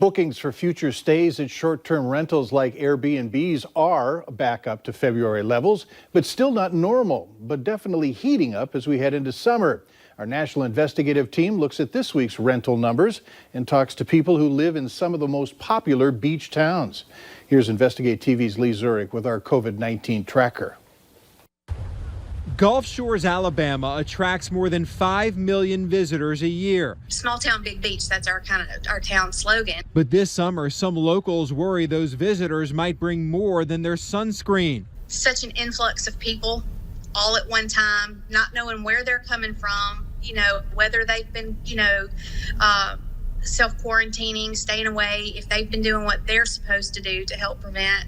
Bookings for future stays at short-term rentals like Airbnbs are back up to February levels, but still not normal, but definitely heating up as we head into summer. Our national investigative team looks at this week's rental numbers and talks to people who live in some of the most popular beach towns. Here's Investigate TV's Lee Zurich with our COVID-19 tracker. Gulf Shores, Alabama attracts more than 5 million visitors a year. Small town, big beach, that's our town slogan. But this summer, some locals worry those visitors might bring more than their sunscreen. Such an influx of people all at one time, not knowing where they're coming from, whether they've been, self-quarantining, staying away, if they've been doing what they're supposed to do to help prevent,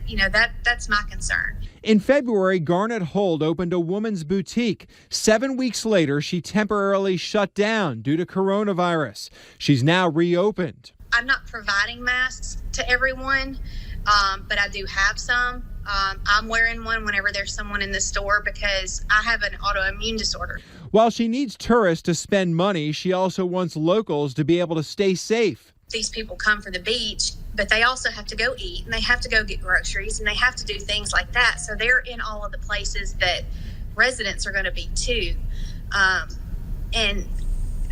that's my concern. In February, Garnet Hold opened a woman's boutique. 7 weeks later, she temporarily shut down due to coronavirus. She's now reopened. I'm not providing masks to everyone, but I do have some. I'm wearing one whenever there's someone in the store because I have an autoimmune disorder. While she needs tourists to spend money, she also wants locals to be able to stay safe. These people come for the beach, but they also have to go eat and they have to go get groceries and they have to do things like that. So they're in all of the places that residents are going to be too. And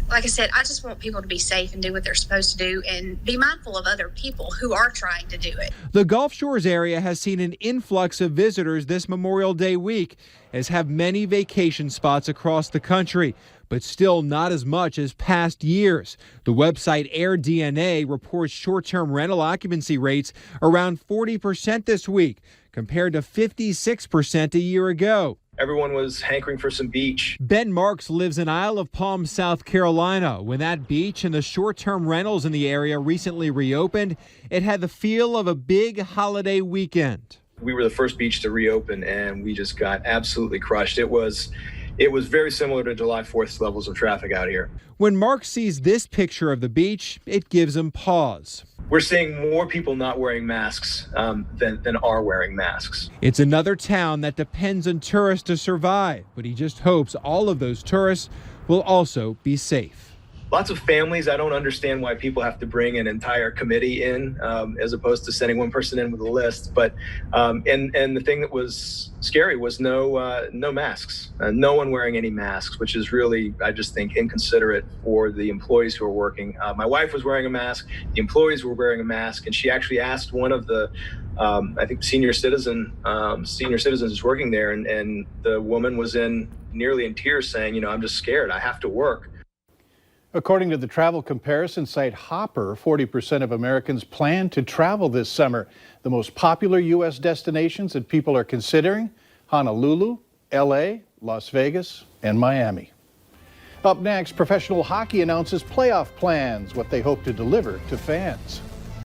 like I said, I just want people to be safe and do what they're supposed to do and be mindful of other people who are trying to do it. The Gulf Shores area has seen an influx of visitors this Memorial Day week, as have many vacation spots across the country, but still not as much as past years. The website AirDNA reports short-term rental occupancy rates around 40% this week, compared to 56% a year ago. Everyone was hankering for some beach. Ben Marks lives in Isle of Palm, South Carolina. When that beach and the short-term rentals in the area recently reopened, it had the feel of a big holiday weekend. We were the first beach to reopen, and we just got absolutely crushed. It was very similar to July 4th levels of traffic out here. When Mark sees this picture of the beach, it gives him pause. We're seeing more people not wearing masks than are wearing masks. It's another town that depends on tourists to survive, but he just hopes all of those tourists will also be safe. Lots of families, I don't understand why people have to bring an entire committee in as opposed to sending one person in with a list. But and the thing that was scary was no masks, no one wearing any masks, which is really, I just think, inconsiderate for the employees who are working. My wife was wearing a mask, the employees were wearing a mask, and she actually asked one of the I think senior citizens is working there, and the woman was nearly in tears saying, I'm just scared, I have to work. According to the travel comparison site Hopper, 40% of Americans plan to travel this summer. The most popular U.S. destinations that people are considering: Honolulu, L.A., Las Vegas, and Miami. Up next, professional hockey announces playoff plans, what they hope to deliver to fans.